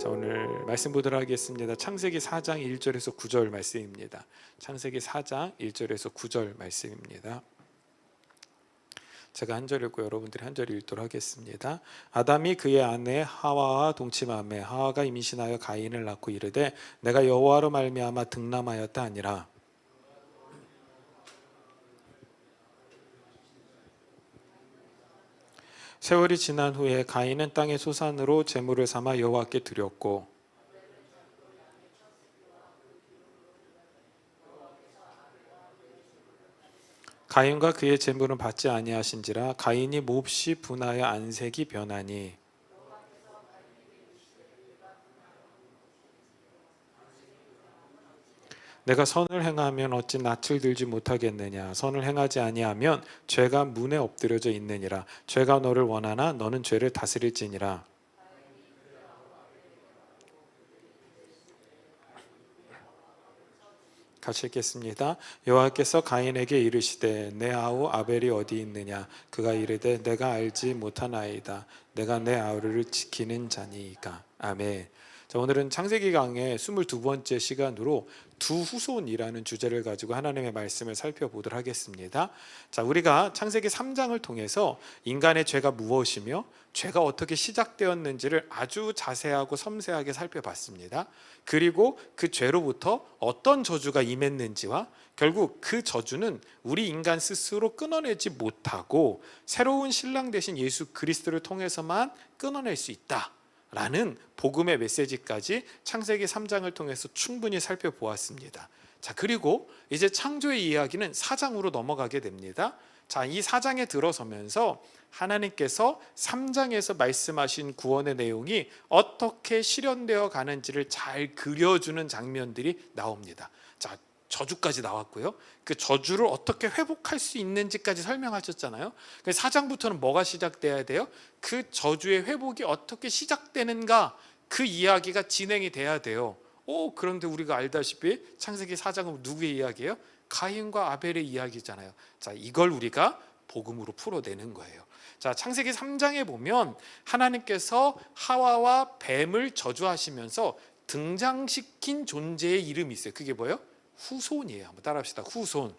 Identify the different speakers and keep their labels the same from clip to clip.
Speaker 1: 자, 오늘 말씀 보도록 하겠습니다. 창세기 4장 1절에서 9절 말씀입니다. 창세기 4장 1절에서 9절 말씀입니다. 제가 한 절 읽고 여러분들이 한 절 읽도록 하겠습니다. 아담이 그의 아내 하와와 동침하매 하와가 임신하여 가인을 낳고 이르되 내가 여호와로 말미암아 등남하였다 하니라. 세월이 지난 후에 가인은 땅의 소산으로 제물을 삼아 여호와께 드렸고 가인과 그의 제물은 받지 아니하신지라 가인이 몹시 분하여 안색이 변하니 내가 선을 행하면 어찌 낯을 들지 못하겠느냐. 선을 행하지 아니하면 죄가 문에 엎드려져 있느니라. 죄가 너를 원하나 너는 죄를 다스릴지니라. 같이 읽겠습니다. 여호와께서 가인에게 이르시되 내 아우 아벨이 어디 있느냐. 그가 이르되 내가 알지 못하나이다. 내가 내 아우를 지키는 자니이까. 아멘. 자, 오늘은 창세기 강의 22번째 시간으로 두 후손이라는 주제를 가지고 하나님의 말씀을 살펴보도록 하겠습니다. 자, 우리가 창세기 3장을 통해서 인간의 죄가 무엇이며 죄가 어떻게 시작되었는지를 아주 자세하고 섬세하게 살펴봤습니다. 그리고 그 죄로부터 어떤 저주가 임했는지와 결국 그 저주는 우리 인간 스스로 끊어내지 못하고 새로운 신랑 되신 예수 그리스도를 통해서만 끊어낼 수 있다 라는 복음의 메시지까지 창세기 3장을 통해서 충분히 살펴보았습니다. 자, 그리고 이제 창조의 이야기는 4장으로 넘어가게 됩니다. 자, 이 4장에 들어서면서 하나님께서 3장에서 말씀하신 구원의 내용이 어떻게 실현되어 가는지를 잘 그려주는 장면들이 나옵니다. 자, 저주까지 나왔고요. 그 저주를 어떻게 회복할 수 있는지까지 설명하셨잖아요. 4장부터는 뭐가 시작돼야 돼요? 그 저주의 회복이 어떻게 시작되는가, 그 이야기가 진행이 돼야 돼요. 그런데 우리가 알다시피 창세기 4장은 누구의 이야기예요? 가인과 아벨의 이야기잖아요. 자, 이걸 우리가 복음으로 풀어내는 거예요. 자, 창세기 3장에 보면 하나님께서 하와와 뱀을 저주하시면서 등장시킨 존재의 이름이 있어요. 그게 뭐예요? 후손이에요. 한번 따라합시다. 후손.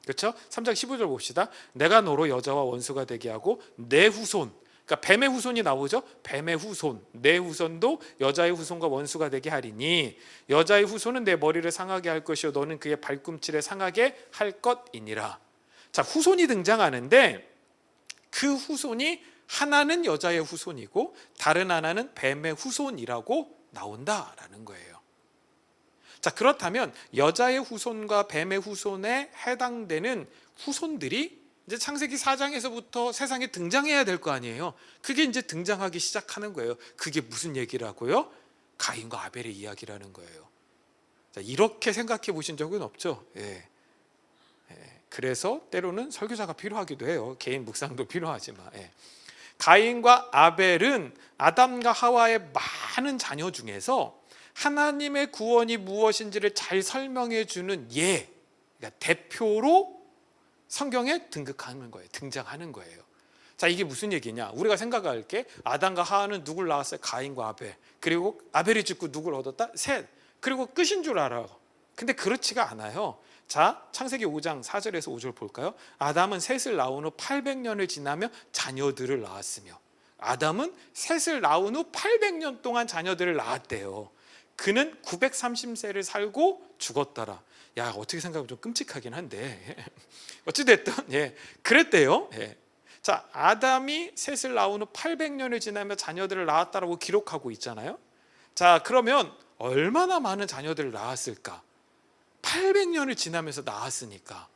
Speaker 1: 그렇죠? 3장 15절 봅시다. 내가 너로 여자와 원수가 되게 하고 내 후손. 그러니까 뱀의 후손이 나오죠. 뱀의 후손, 내 후손도 여자의 후손과 원수가 되게 하리니 여자의 후손은 내 머리를 상하게 할 것이요 너는 그의 발꿈치를 상하게 할 것이니라. 자, 후손이 등장하는데 그 후손이 하나는 여자의 후손이고 다른 하나는 뱀의 후손이라고 나온다라는 거예요. 자, 그렇다면 여자의 후손과 뱀의 후손에 해당되는 후손들이 이제 창세기 4장에서부터 세상에 등장해야 될 거 아니에요. 그게 이제 등장하기 시작하는 거예요. 그게 무슨 얘기라고요? 가인과 아벨의 이야기라는 거예요. 자, 이렇게 생각해 보신 적은 없죠? 예. 그래서 때로는 설교자가 필요하기도 해요. 개인 묵상도 필요하지만. 가인과 아벨은 아담과 하와의 많은 자녀 중에서 하나님의 구원이 무엇인지를 잘 설명해 주는 그러니까 대표로 성경에 등극하는 거예요. 등장하는 거예요. 자, 이게 무슨 얘기냐? 우리가 생각할 게 아담과 하와는 누굴 낳았어요? 가인과 아벨. 그리고 아벨이 죽고 누굴 얻었다? 셋. 그리고 끝인 줄 알아요. 근데 그렇지가 않아요. 자, 창세기 5장 4절에서 5절 볼까요? 아담은 셋을 낳은 후 800년을 지나며 자녀들을 낳았으며 아담은 셋을 낳은 후 800년 동안 자녀들을 낳았대요. 그는 930세를 살고 죽었더라. 야, 어떻게 생각하면 좀 끔찍하긴 한데 어찌됐든 그랬대요. 자, 아담이 셋을 낳은 후 800년을 지나며 자녀들을 낳았다라고 기록하고 있잖아요. 자, 그러면 얼마나 많은 자녀들을 낳았을까? 800년을 지나면서 낳았으니까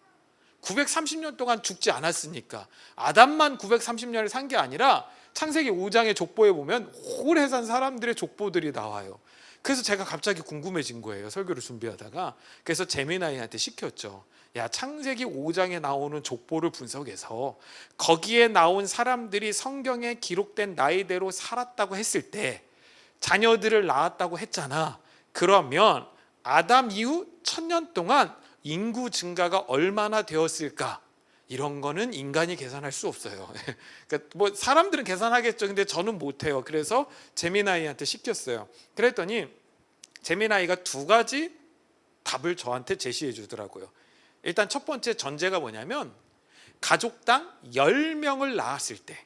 Speaker 1: 930년 동안 죽지 않았으니까 아담만 930년을 산 게 아니라 창세기 5장의 족보에 보면 오래 산 사람들의 족보들이 나와요. 그래서 제가 갑자기 궁금해진 거예요. 설교를 준비하다가. 그래서 재미나이한테 시켰죠. 야, 창세기 5장에 나오는 족보를 분석해서 거기에 나온 사람들이 성경에 기록된 나이대로 살았다고 했을 때 자녀들을 낳았다고 했잖아. 그러면 아담 이후 1000년 동안 인구 증가가 얼마나 되었을까? 이런 거는 인간이 계산할 수 없어요. 그러니까 뭐 사람들은 계산하겠죠. 근데 저는 못해요. 그래서 재미나이한테 시켰어요. 그랬더니 재미나이가 두 가지 답을 저한테 제시해 주더라고요. 일단 첫 번째 전제가 뭐냐면 가족당 10명을 낳았을 때,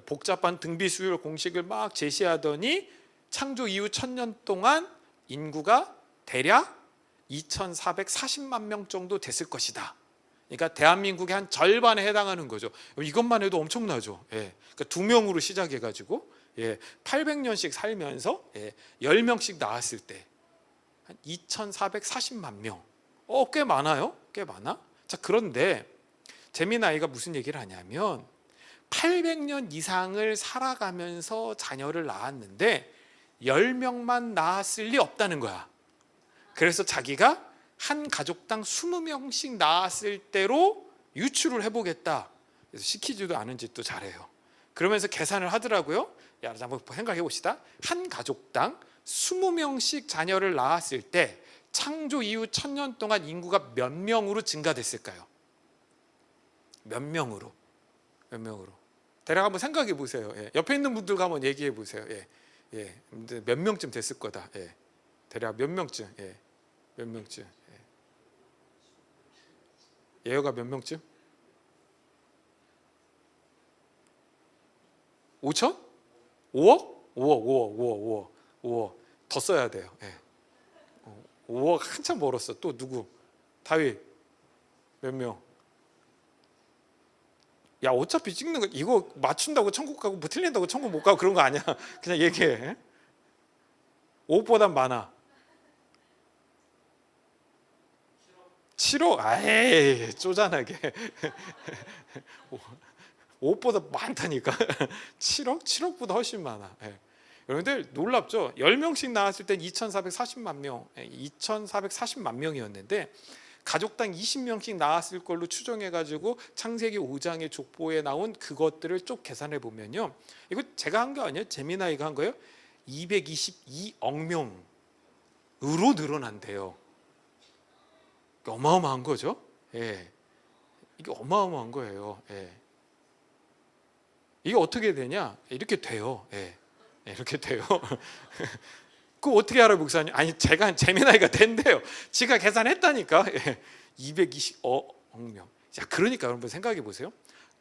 Speaker 1: 복잡한 등비수열 공식을 막 제시하더니 창조 이후 1000년 동안 인구가 대략 2440만 명 정도 됐을 것이다. 그러니까 대한민국의 한 절반에 해당하는 거죠. 이것만 해도 엄청나죠. 예. 그러니까 2명으로 시작해가지고 800년씩 살면서 10명씩 낳았을 때 한 2440만 명. 꽤 많아요. 꽤 많아. 자, 그런데 재미나이가 무슨 얘기를 하냐면 800년 이상을 살아가면서 자녀를 낳았는데 10명만 낳았을 리 없다는 거야. 그래서 자기가 한 가족당 20명씩 낳았을 때로 유추를 해보겠다. 그래서 시키지도 않은 짓도 잘해요. 그러면서 계산을 하더라고요. 야, 한번 생각해 봅시다. 한 가족당 20명씩 자녀를 낳았을 때 창조 이후 1000년 동안 인구가 몇 명으로 증가됐을까요? 몇 명으로? 몇 명으로? 대략 한번 생각해 보세요. 옆에 있는 분들과 한번 얘기해 보세요. 몇 명쯤 됐을 거다. 대략 몇 명쯤? 몇 명쯤? 예어가 몇 명쯤? 5천? 5억? 5억 더 써야 돼요. 5억 한참 벌었어. 또 누구? 다윗 몇 명? 야, 어차피 찍는 거 이거 맞춘다고 천국 가고 뭐 틀린다고 천국 못 가고 그런 거 아니야. 그냥 얘기해. 5억보단 많아. 7억? 아이, 쪼잔하게. 5억보다 많다니까. 7억? 7억보다 훨씬 많아. 여러분들 놀랍죠? 10명씩 나왔을 땐 2440만 명, 2440만 명이었는데 가족당 20명씩 나왔을 걸로 추정해가지고 창세기 5장의 족보에 나온 그것들을 쭉 계산해 보면요, 이거 제가 한 거 아니에요? 재미나이가 한 거예요. 222억 명으로 늘어난대요. 어마어마한 거죠. 이게 어마어마한 거예요. 이게 어떻게 되냐? 이렇게 돼요. 이렇게 돼요. 그거 어떻게 알아요, 목사님? 아니, 제가 재미나이가 된대요. 지가 계산했다니까. 220억 명. 자, 그러니까 여러분 생각해 보세요.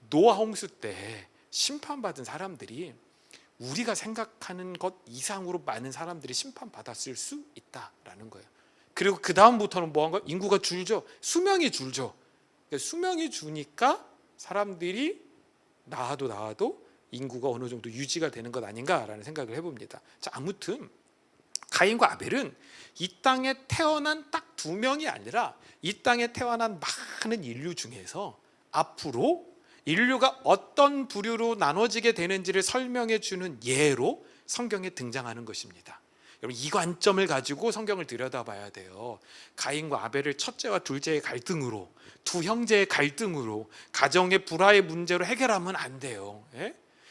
Speaker 1: 노아 홍수 때 심판받은 사람들이 우리가 생각하는 것 이상으로 많은 사람들이 심판받았을 수 있다라는 거예요. 그리고 그 다음부터는 뭐한 거예요? 인구가 줄죠. 수명이 줄죠. 수명이 주니까 사람들이 낳아도 인구가 어느 정도 유지가 되는 것 아닌가라는 생각을 해봅니다. 자, 아무튼 가인과 아벨은 이 땅에 태어난 딱 2명이 아니라 이 땅에 태어난 많은 인류 중에서 앞으로 인류가 어떤 부류로 나눠지게 되는지를 설명해 주는 예로 성경에 등장하는 것입니다. 여러분, 이 관점을 가지고 성경을 들여다봐야 돼요. 가인과 아벨을 첫째와 둘째의 갈등으로, 두 형제의 갈등으로, 가정의 불화의 문제로 해결하면 안 돼요.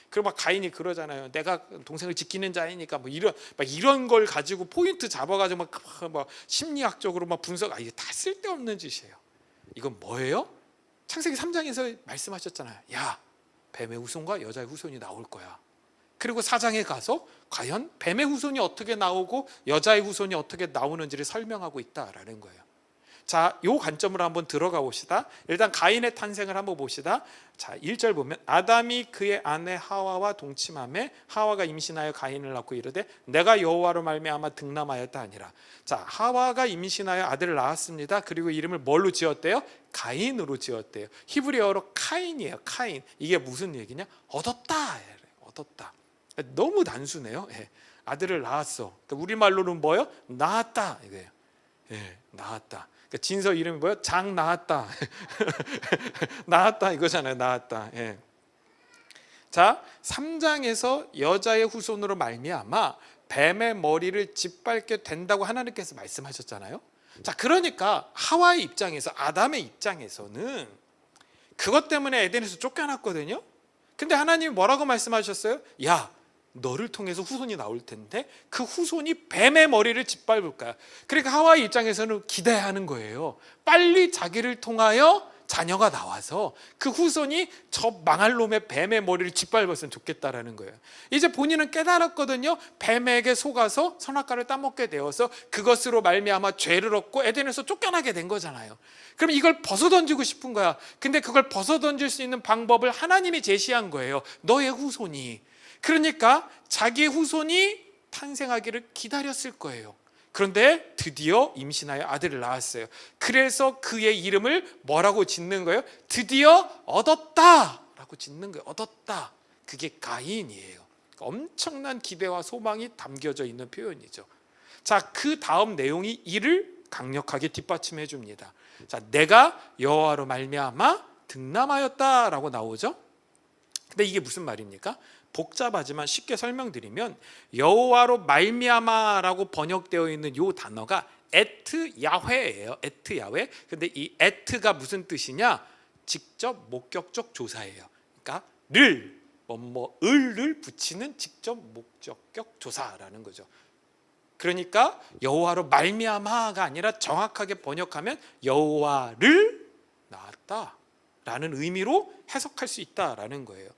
Speaker 1: 그리고 막 가인이 그러잖아요. 내가 동생을 지키는 자이니까 뭐 이런 걸 가지고 포인트 잡아가지고 막 심리학적으로 막 분석. 이게 다 쓸데없는 짓이에요. 이건 뭐예요? 창세기 3장에서 말씀하셨잖아요. 야, 뱀의 후손과 여자의 후손이 나올 거야. 그리고 4장에 가서 과연 뱀의 후손이 어떻게 나오고 여자의 후손이 어떻게 나오는지를 설명하고 있다라는 거예요. 자, 요 관점으로 한번 들어가 봅시다. 일단 가인의 탄생을 한번 봅시다. 자, 1절 보면 아담이 그의 아내 하와와 동침하매 하와가 임신하여 가인을 낳고 이르되 내가 여호와로 말미암아 등남하였다 하니라. 자, 하와가 임신하여 아들을 낳았습니다. 그리고 이름을 뭘로 지었대요? 가인으로 지었대요. 히브리어로 카인이에요. 카인. 이게 무슨 얘기냐? 얻었다. 얻었다. 너무 단순해요. 아들을 낳았어. 그러니까 우리말로는 뭐예요? 낳았다 이거예요. 낳았다. 그러니까 진서 이름이 뭐예요? 장 낳았다. 낳았다 이거잖아요. 낳았다. 자, 3장에서 여자의 후손으로 말미암아 뱀의 머리를 짓밟게 된다고 하나님께서 말씀하셨잖아요. 자, 그러니까 하와의 입장에서, 아담의 입장에서는 그것 때문에 에덴에서 쫓겨났거든요. 근데 하나님이 뭐라고 말씀하셨어요? 야, 너를 통해서 후손이 나올 텐데 그 후손이 뱀의 머리를 짓밟을 거야. 그러니까 하와의 입장에서는 기대하는 거예요. 빨리 자기를 통하여 자녀가 나와서 그 후손이 저 망할 놈의 뱀의 머리를 짓밟았으면 좋겠다라는 거예요. 이제 본인은 깨달았거든요. 뱀에게 속아서 선악과를 따먹게 되어서 그것으로 말미암아 죄를 얻고 에덴에서 쫓겨나게 된 거잖아요. 그럼 이걸 벗어던지고 싶은 거야. 근데 그걸 벗어던질 수 있는 방법을 하나님이 제시한 거예요. 너의 후손이. 그러니까 자기 후손이 탄생하기를 기다렸을 거예요. 그런데 드디어 임신하여 아들을 낳았어요. 그래서 그의 이름을 뭐라고 짓는 거예요? 드디어 얻었다 라고 짓는 거예요. 얻었다. 그게 가인이에요. 엄청난 기대와 소망이 담겨져 있는 표현이죠. 자, 그 다음 내용이 이를 강력하게 뒷받침해 줍니다. 자, 내가 여호와로 말미암아 득남하였다라고 나오죠. 근데 이게 무슨 말입니까? 복잡하지만 쉽게 설명드리면 여호와로 말미암아라고 번역되어 있는 이 단어가 에트 야훼예요. 에트 야훼. 근데 이 에트가 무슨 뜻이냐? 직접 목격적 조사예요. 그러니까 을을 붙이는 직접 목적격 조사라는 거죠. 그러니까 여호와로 말미암아가 아니라 정확하게 번역하면 여호와를 낳았다라는 의미로 해석할 수 있다라는 거예요.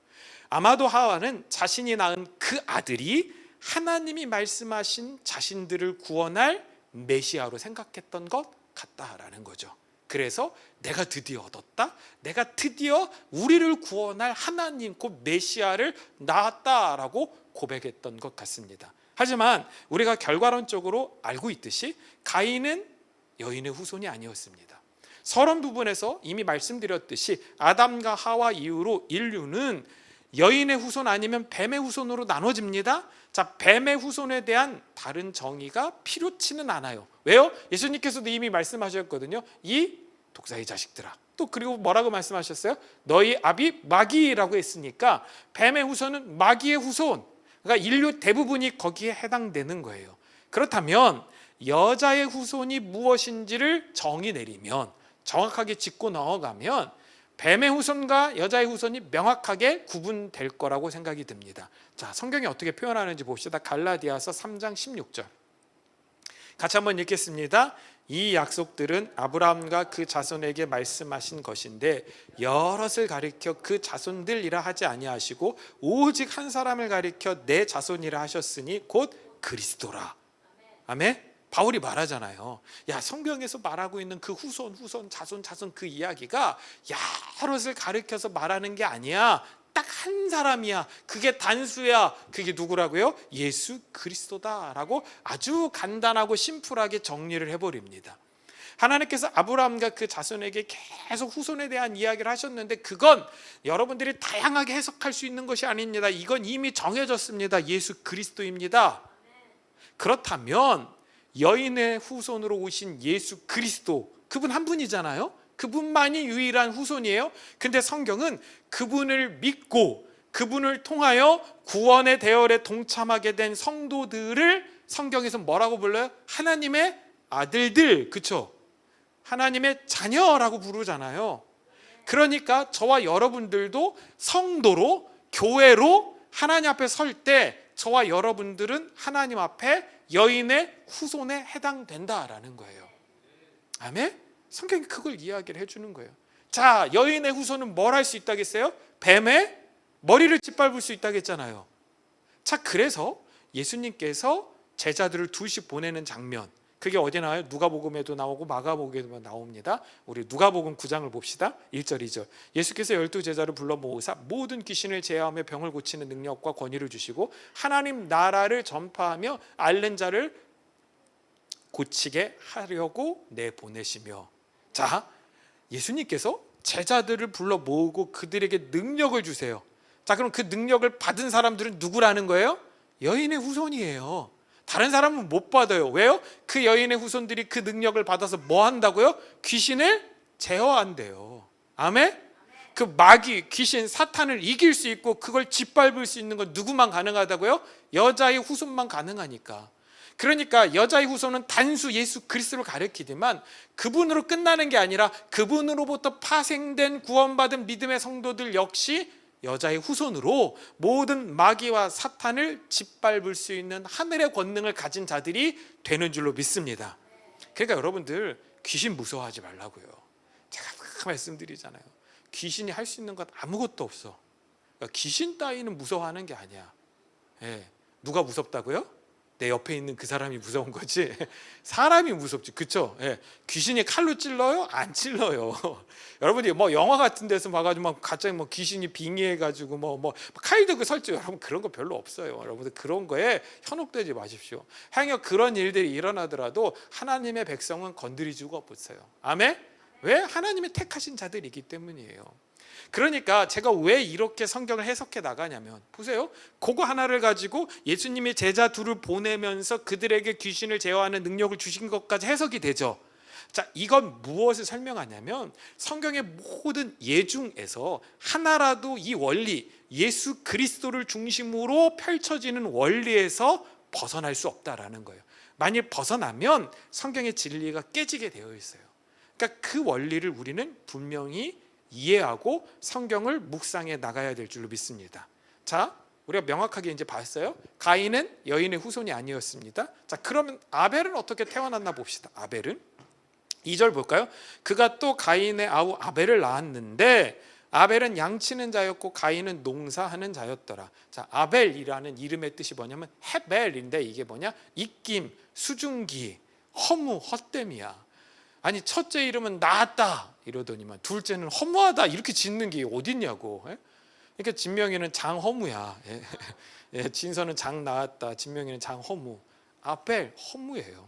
Speaker 1: 아마도 하와는 자신이 낳은 그 아들이 하나님이 말씀하신 자신들을 구원할 메시아로 생각했던 것 같다라는 거죠. 그래서 내가 드디어 얻었다, 내가 드디어 우리를 구원할 하나님 곧 메시아를 낳았다라고 고백했던 것 같습니다. 하지만 우리가 결과론적으로 알고 있듯이 가인은 여인의 후손이 아니었습니다. 서론 부분에서 이미 말씀드렸듯이 아담과 하와 이후로 인류는 여인의 후손 아니면 뱀의 후손으로 나눠집니다. 자, 뱀의 후손에 대한 다른 정의가 필요치는 않아요. 왜요? 예수님께서도 이미 말씀하셨거든요. 이 독사의 자식들아. 또 그리고 뭐라고 말씀하셨어요? 너희 아비 마귀라고 했으니까 뱀의 후손은 마귀의 후손. 그러니까 인류 대부분이 거기에 해당되는 거예요. 그렇다면 여자의 후손이 무엇인지를 정의 내리면, 정확하게 짚고 넘어가면 뱀의 후손과 여자의 후손이 명확하게 구분될 거라고 생각이 듭니다. 자, 성경이 어떻게 표현하는지 봅시다. 갈라디아서 3장 16절 같이 한번 읽겠습니다. 이 약속들은 아브라함과 그 자손에게 말씀하신 것인데 여럿을 가리켜 그 자손들이라 하지 아니하시고 오직 한 사람을 가리켜 내 자손이라 하셨으니 곧 그리스도라. 아멘. 바울이 말하잖아요. 야, 성경에서 말하고 있는 그 후손, 자손 그 이야기가 여럿을 가리켜서 말하는 게 아니야. 딱 한 사람이야. 그게 단수야. 그게 누구라고요? 예수 그리스도다라고 아주 간단하고 심플하게 정리를 해버립니다. 하나님께서 아브라함과 그 자손에게 계속 후손에 대한 이야기를 하셨는데 그건 여러분들이 다양하게 해석할 수 있는 것이 아닙니다. 이건 이미 정해졌습니다. 예수 그리스도입니다. 그렇다면 여인의 후손으로 오신 예수 그리스도, 그분 한 분이잖아요. 그분만이 유일한 후손이에요. 근데 성경은 그분을 믿고 그분을 통하여 구원의 대열에 동참하게 된 성도들을 성경에서 뭐라고 불러요? 하나님의 아들들, 그렇죠? 하나님의 자녀라고 부르잖아요. 그러니까 저와 여러분들도 성도로, 교회로 하나님 앞에 설 때 저와 여러분들은 하나님 앞에 여인의 후손에 해당된다라는 거예요. 아멘? 성경이 그걸 이야기를 해주는 거예요. 자, 여인의 후손은 뭘 할 수 있다겠어요? 뱀의 머리를 짓밟을 수 있다겠잖아요. 자, 그래서 예수님께서 제자들을 둘씩 보내는 장면, 그게 어디 나와요? 누가복음에도 나오고 마가복음에도 나옵니다. 우리 누가복음 9장을 봅시다. 1절 2절 예수께서 12제자를 불러 모으사 모든 귀신을 제어하며 병을 고치는 능력과 권위를 주시고 하나님 나라를 전파하며 앓는 자를 고치게 하려고 내보내시며. 자, 예수님께서 제자들을 불러 모으고 그들에게 능력을 주세요. 자, 그럼 그 능력을 받은 사람들은 누구라는 거예요? 여인의 후손이에요. 다른 사람은 못 받아요. 왜요? 그 여인의 후손들이 그 능력을 받아서 뭐 한다고요? 귀신을 제어한대요. 아멘? 그 마귀, 귀신, 사탄을 이길 수 있고 그걸 짓밟을 수 있는 건 누구만 가능하다고요? 여자의 후손만 가능하니까. 그러니까 여자의 후손은 단수 예수 그리스도를 가리키지만 그분으로 끝나는 게 아니라 그분으로부터 파생된 구원받은 믿음의 성도들 역시 여자의 후손으로 모든 마귀와 사탄을 짓밟을 수 있는 하늘의 권능을 가진 자들이 되는 줄로 믿습니다. 그러니까 여러분들 귀신 무서워하지 말라고요. 제가 말씀드리잖아요. 귀신이 할 수 있는 것 아무것도 없어. 그러니까 귀신 따위는 무서워하는 게 아니야. 예. 누가 무섭다고요? 내 옆에 있는 그 사람이 무서운 거지 사람이 무섭지, 그쵸? 예. 귀신이 칼로 찔러요? 안 찔러요. 여러분이 뭐 영화 같은 데서 봐가지고 막 갑자기 뭐 귀신이 빙의해가지고 뭐 칼 들고 설치, 여러분 그런 거 별로 없어요. 여러분들 그런 거에 현혹되지 마십시오. 행여 그런 일들이 일어나더라도 하나님의 백성은 건드릴 수가 없어요. 아멘? 왜? 하나님의 택하신 자들이기 때문이에요. 그러니까 제가 왜 이렇게 성경을 해석해 나가냐면, 보세요. 그거 하나를 가지고 예수님이 제자 둘을 보내면서 그들에게 귀신을 제어하는 능력을 주신 것까지 해석이 되죠. 자, 이건 무엇을 설명하냐면 성경의 모든 예 중에서 하나라도 이 원리, 예수 그리스도를 중심으로 펼쳐지는 원리에서 벗어날 수 없다라는 거예요. 만일 벗어나면 성경의 진리가 깨지게 되어 있어요. 그러니까 그 원리를 우리는 분명히 이해하고 성경을 묵상해 나가야 될 줄로 믿습니다. 자, 우리가 명확하게 이제 봤어요. 가인은 여인의 후손이 아니었습니다. 자, 그러면 아벨은 어떻게 태어났나 봅시다. 아벨은 2절 볼까요? 그가 또 가인의 아우 아벨을 낳았는데 아벨은 양치는 자였고 가인은 농사하는 자였더라. 자, 아벨이라는 이름의 뜻이 뭐냐면 헤벨인데, 이게 뭐냐? 입김, 수증기, 허무, 헛됨이야. 아니, 첫째 이름은 나았다 이러더니만 둘째는 허무하다 이렇게 짓는 게 어딨냐고. 그러니까 진명이는 장허무야. 진서는 장 나았다, 진명이는 장허무. 아벨 허무예요.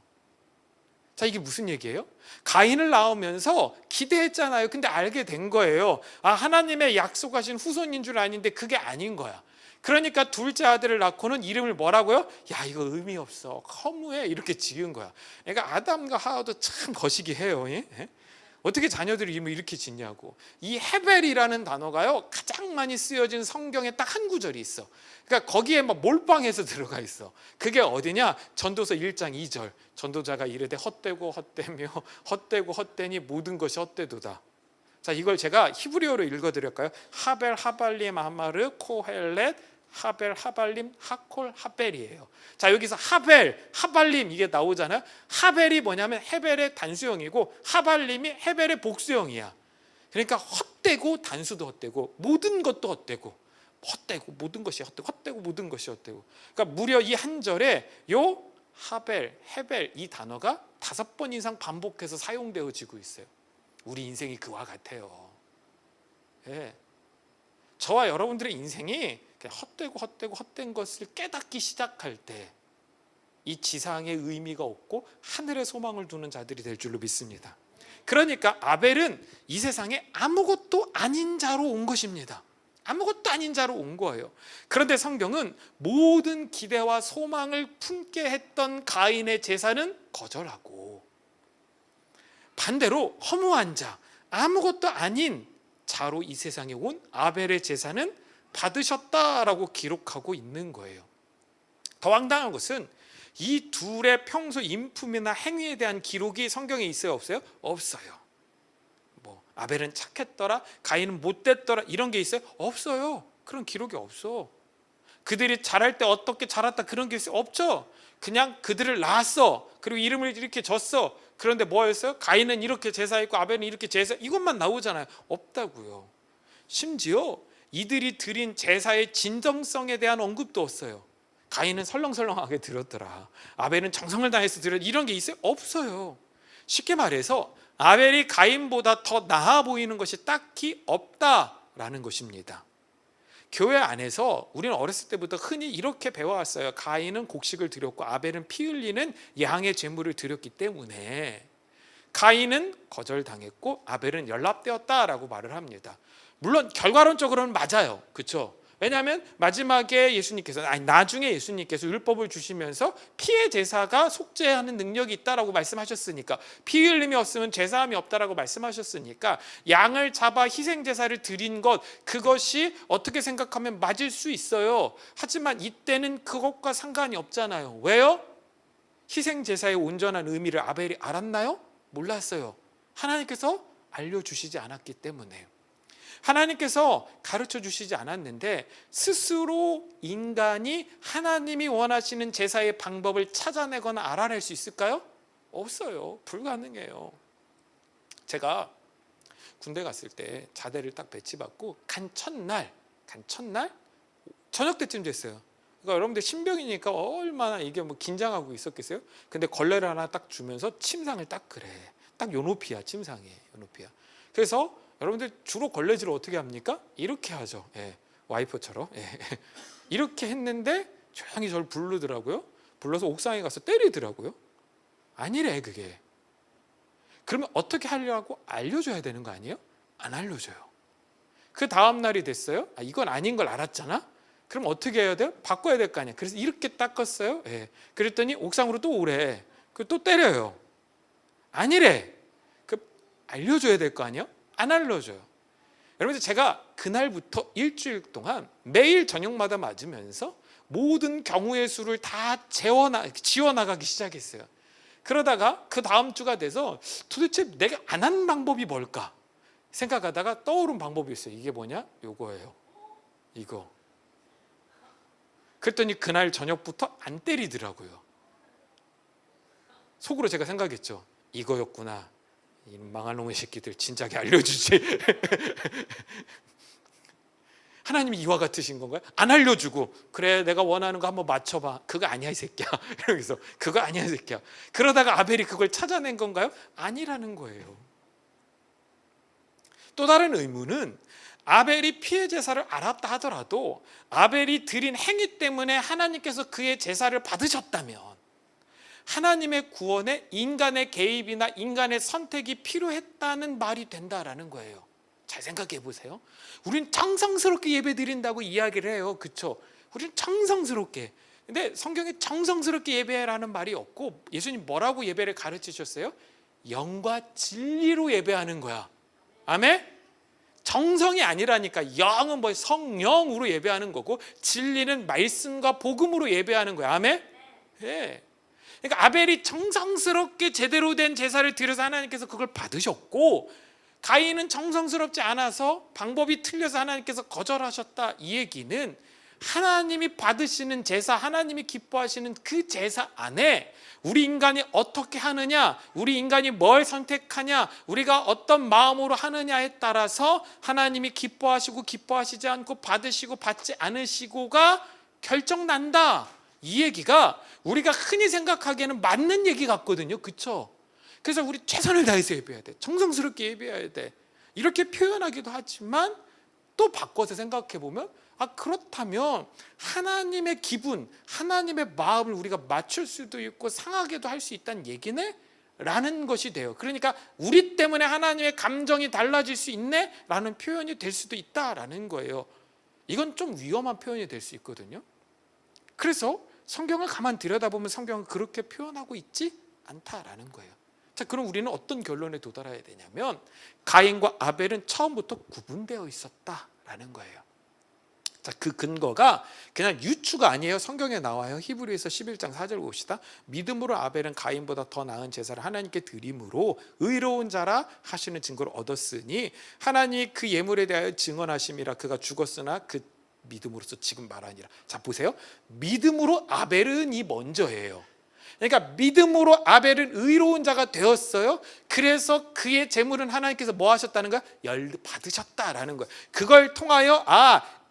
Speaker 1: 자, 이게 무슨 얘기예요? 가인을 낳으면서 기대했잖아요. 근데 알게 된 거예요. 아, 하나님의 약속하신 후손인 줄 아는데 그게 아닌 거야. 그러니까 둘째 아들을 낳고는 이름을 뭐라고요? 야, 이거 의미 없어, 허무해, 이렇게 지은 거야. 그러니까 아담과 하와도 참 거시기해요. 어떻게 자녀들이 이름을 이렇게 짓냐고. 이 헤벨이라는 단어가요, 가장 많이 쓰여진 성경에 딱 한 구절이 있어. 그러니까 거기에 막 몰빵해서 들어가 있어. 그게 어디냐? 전도서 1장 2절. 전도자가 이르되 헛되고 헛되며 헛되고 헛되니 모든 것이 헛되도다. 자, 이걸 제가 히브리어로 읽어드릴까요? 하벨 하발림 아마르 코헬렛 하벨 하발림 하콜 하벨이에요. 자, 여기서 하벨 하발림 이게 나오잖아요. 하벨이 뭐냐면 헤벨의 단수형이고 하발림이 헤벨의 복수형이야. 그러니까 헛되고, 단수도 헛되고, 모든 것도 헛되고, 헛되고 모든 것이 헛되고, 헛되고 모든 것이 헛되고. 그러니까 무려 이 한 절에 요 하벨, 헤벨 이 단어가 5번 이상 반복해서 사용되어지고 있어요. 우리 인생이 그와 같아요. 예. 저와 여러분들의 인생이 헛되고 헛되고 헛된 것을 깨닫기 시작할 때 이 지상의 의미가 없고 하늘의 소망을 두는 자들이 될 줄로 믿습니다. 그러니까 아벨은 이 세상에 아무것도 아닌 자로 온 것입니다. 아무것도 아닌 자로 온 거예요. 그런데 성경은 모든 기대와 소망을 품게 했던 가인의 제사는 거절하고, 반대로 허무한 자, 아무것도 아닌 자로 이 세상에 온 아벨의 제사는 받으셨다라고 기록하고 있는 거예요. 더 황당한 것은 이 둘의 평소 인품이나 행위에 대한 기록이 성경에 있어요, 없어요? 없어요. 뭐 아벨은 착했더라, 가인은 못됐더라, 이런 게 있어요? 없어요. 그런 기록이 없어. 그들이 자랄 때 어떻게 자랐다, 그런 게 있어요? 없죠. 그냥 그들을 낳았어, 그리고 이름을 이렇게 줬어. 그런데 뭐였어요? 가인은 이렇게 제사했고 아벨은 이렇게 제사, 이것만 나오잖아요. 없다고요. 심지어 이들이 드린 제사의 진정성에 대한 언급도 없어요. 가인은 설렁설렁하게 드렸더라, 아벨은 정성을 다해서 드렸, 이런 게 있어요? 없어요. 쉽게 말해서 아벨이 가인보다 더 나아 보이는 것이 딱히 없다라는 것입니다. 교회 안에서 우리는 어렸을 때부터 흔히 이렇게 배워왔어요. 가인은 곡식을 드렸고 아벨은 피 흘리는 양의 제물을 드렸기 때문에 가인은 거절당했고 아벨은 연락되었다라고 말을 합니다. 물론 결과론적으로는 맞아요, 그렇죠? 왜냐하면 마지막에 예수님께서, 나중에 예수님께서 율법을 주시면서 피의 제사가 속죄하는 능력이 있다라고 말씀하셨으니까, 피 흘림이 없으면 제사함이 없다라고 말씀하셨으니까 양을 잡아 희생 제사를 드린 것, 그것이 어떻게 생각하면 맞을 수 있어요. 하지만 이때는 그것과 상관이 없잖아요. 왜요? 희생 제사의 온전한 의미를 아벨이 알았나요? 몰랐어요. 하나님께서 알려주시지 않았기 때문에. 하나님께서 가르쳐 주시지 않았는데 스스로 인간이 하나님이 원하시는 제사의 방법을 찾아내거나 알아낼 수 있을까요? 없어요. 불가능해요. 제가 군대 갔을 때 자대를 딱 배치받고 간 첫날 저녁 때쯤 됐어요. 그러니까 여러분들 신병이니까 얼마나 이게 뭐 긴장하고 있었겠어요? 근데 걸레를 하나 딱 주면서 침상을 딱 그래. 딱 요 높이야, 침상이. 요 높이야. 그래서 여러분들 주로 걸레질을 어떻게 합니까? 이렇게 하죠. 예, 와이퍼처럼. 예. 이렇게 했는데 조용히 저를 부르더라고요. 불러서 옥상에 가서 때리더라고요. 아니래 그게. 그러면 어떻게 하려고 알려줘야 되는 거 아니에요? 안 알려줘요. 그 다음 날이 됐어요. 이건 아닌 걸 알았잖아. 그럼 어떻게 해야 돼요? 바꿔야 될 거 아니야. 그래서 이렇게 닦았어요. 예. 그랬더니 옥상으로 또 오래. 또 때려요. 아니래. 알려줘야 될 거 아니에요? 안 알려줘요. 여러분들 제가 그날부터 일주일 동안 매일 저녁마다 맞으면서 모든 경우의 수를 다 지워나가기 시작했어요. 그러다가 그 다음 주가 돼서 도대체 내가 안 한 방법이 뭘까 생각하다가 떠오른 방법이 있어요. 이게 뭐냐? 요거예요. 이거. 그랬더니 그날 저녁부터 안 때리더라고요. 속으로 제가 생각했죠. 이거였구나. 이 망할 놈의 새끼들 진작에 알려주지. 하나님이 이와 같으신 건가요? 안 알려주고 그래 내가 원하는 거 한번 맞춰봐. 그거 아니야 이 새끼야. 이러면서 그거 아니야 이 새끼야. 그러다가 아벨이 그걸 찾아낸 건가요? 아니라는 거예요. 또 다른 의문은 아벨이 피해 제사를 알았다 하더라도 아벨이 드린 행위 때문에 하나님께서 그의 제사를 받으셨다면 하나님의 구원에 인간의 개입이나 인간의 선택이 필요했다는 말이 된다라는 거예요. 잘 생각해 보세요. 우린 정성스럽게 예배 드린다고 이야기를 해요. 그렇죠? 우린 정성스럽게. 근데 성경에 정성스럽게 예배라는 말이 없고 예수님 뭐라고 예배를 가르치셨어요? 영과 진리로 예배하는 거야. 아멘? 정성이 아니라니까. 영은 뭐 성령으로 예배하는 거고 진리는 말씀과 복음으로 예배하는 거야. 아멘? 예. 그러니까 아벨이 정성스럽게 제대로 된 제사를 드려서 하나님께서 그걸 받으셨고 가인은 정성스럽지 않아서 방법이 틀려서 하나님께서 거절하셨다. 이 얘기는 하나님이 받으시는 제사, 하나님이 기뻐하시는 그 제사 안에 우리 인간이 어떻게 하느냐, 우리 인간이 뭘 선택하냐, 우리가 어떤 마음으로 하느냐에 따라서 하나님이 기뻐하시고 기뻐하시지 않고 받으시고 받지 않으시고가 결정난다. 이 얘기가 우리가 흔히 생각하기에는 맞는 얘기 같거든요. 그렇죠? 그래서 우리 최선을 다해서 예배해야 돼. 정성스럽게 예배해야 돼. 이렇게 표현하기도 하지만 또 바꿔서 생각해 보면 그렇다면 하나님의 기분, 하나님의 마음을 우리가 맞출 수도 있고 상하게도 할 수 있다는 얘기네? 라는 것이 돼요. 그러니까 우리 때문에 하나님의 감정이 달라질 수 있네? 라는 표현이 될 수도 있다라는 거예요. 이건 좀 위험한 표현이 될 수 있거든요. 그래서 성경을 가만 들여다보면 성경은 그렇게 표현하고 있지 않다라는 거예요. 자, 그럼 우리는 어떤 결론에 도달해야 되냐면 가인과 아벨은 처음부터 구분되어 있었다라는 거예요. 자, 그 근거가 그냥 유추가 아니에요. 성경에 나와요. 히브리서 11장 4절 봅시다. 믿음으로 아벨은 가인보다 더 나은 제사를 하나님께 드림으로 의로운 자라 하시는 증거를 얻었으니 하나님이 그 예물에 대하여 증언하심이라. 그가 죽었으나 그 믿음으로서 지금 말하니라. 자, 보세요. 믿음으로 아벨은 이 먼저예요. 그러니까 믿음으로 아벨은 의로운 자가 되었어요. 그래서 그의 제물은 하나님께서 뭐 하셨다는 거야? 받으셨다라는 거예요. 그걸 통하여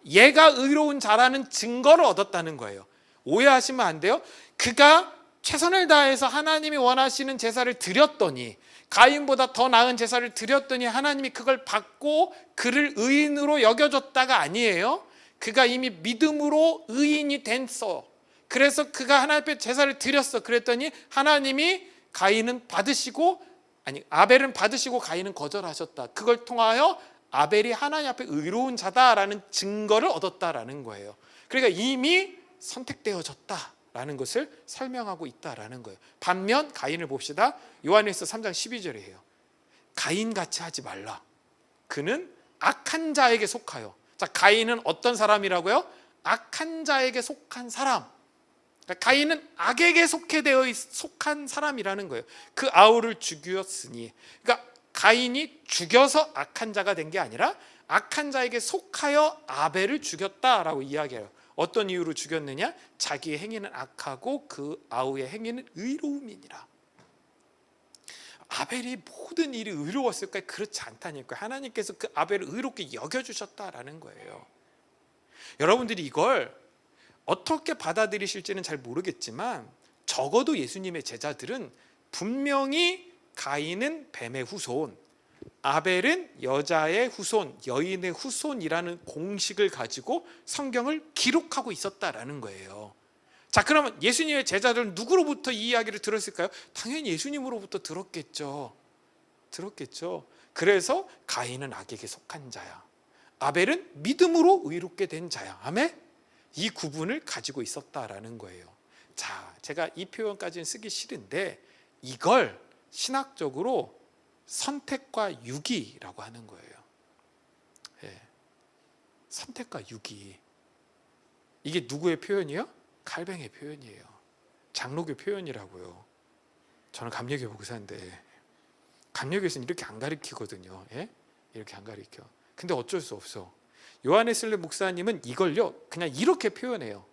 Speaker 1: 얘가 의로운 자라는 증거를 얻었다는 거예요. 오해하시면 안 돼요. 그가 최선을 다해서 하나님이 원하시는 제사를 드렸더니 가인보다 더 나은 제사를 드렸더니 하나님이 그걸 받고 그를 의인으로 여겨줬다가 아니에요. 그가 이미 믿음으로 의인이 됐어. 그래서 그가 하나님 앞에 제사를 드렸어. 그랬더니 하나님이 아벨은 받으시고 가인은 거절하셨다. 그걸 통하여 아벨이 하나님 앞에 의로운 자다라는 증거를 얻었다라는 거예요. 그러니까 이미 선택되어졌다라는 것을 설명하고 있다라는 거예요. 반면 가인을 봅시다. 요한일서 3장 12절이에요. 가인같이 하지 말라. 그는 악한 자에게 속하여. 자, 가인은 어떤 사람이라고요? 악한 자에게 속한 사람. 가인은 악에게 속한 사람이라는 거예요. 그 아우를 죽였으니. 그러니까 가인이 죽여서 악한 자가 된 게 아니라 악한 자에게 속하여 아벨을 죽였다라고 이야기해요. 어떤 이유로 죽였느냐? 자기의 행위는 악하고 그 아우의 행위는 의로움이니라. 아벨이 모든 일이 의로웠을까요? 그렇지 않다니까요. 하나님께서 그 아벨을 의롭게 여겨주셨다라는 거예요. 여러분들이 이걸 어떻게 받아들이실지는 잘 모르겠지만 적어도 예수님의 제자들은 분명히 가인은 뱀의 후손, 아벨은 여자의 후손, 여인의 후손이라는 공식을 가지고 성경을 기록하고 있었다라는 거예요. 자, 그러면 예수님의 제자들은 누구로부터 이 이야기를 들었을까요? 당연히 예수님으로부터 들었겠죠. 그래서 가인은 악에게 속한 자야, 아벨은 믿음으로 의롭게 된 자야. 아멘? 이 구분을 가지고 있었다라는 거예요. 자, 제가 이 표현까지는 쓰기 싫은데 이걸 신학적으로 선택과 유기라고 하는 거예요. 예. 선택과 유기. 이게 누구의 표현이요? 칼뱅의 표현이에요. 장로교 표현이라고요. 저는 감리교 목사인데 감리교에서는 이렇게 안 가르치거든요. 예? 이렇게 안 가르쳐. 근데 어쩔 수 없어. 요한웨슬리 목사님은 이걸요 그냥 이렇게 표현해요.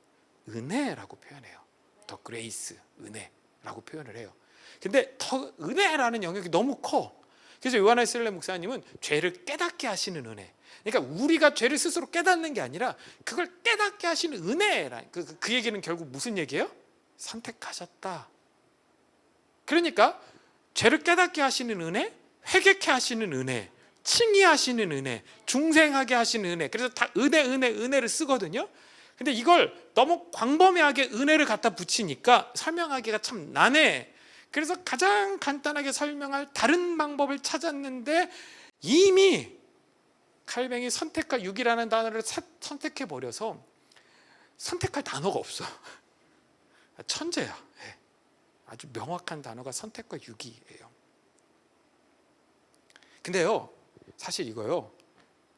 Speaker 1: 은혜라고 표현해요. 더 그레이스, 은혜라고 표현을 해요. 근데 더 은혜라는 영역이 너무 커. 그래서 요한웨슬리 목사님은 죄를 깨닫게 하시는 은혜. 그러니까 우리가 죄를 스스로 깨닫는 게 아니라 그걸 깨닫게 하시는 은혜라. 그 얘기는 결국 무슨 얘기예요? 선택하셨다. 그러니까 죄를 깨닫게 하시는 은혜, 회개케 하시는 은혜, 칭의하시는 은혜, 중생하게 하시는 은혜. 그래서 다 은혜를 쓰거든요. 근데 이걸 너무 광범위하게 은혜를 갖다 붙이니까 설명하기가 참 난해. 그래서 가장 간단하게 설명할 다른 방법을 찾았는데 이미 칼뱅이 선택과 유기라는 단어를 선택해버려서 선택할 단어가 없어. 천재야. 아주 명확한 단어가 선택과 유기예요. 근데요, 사실 이거요,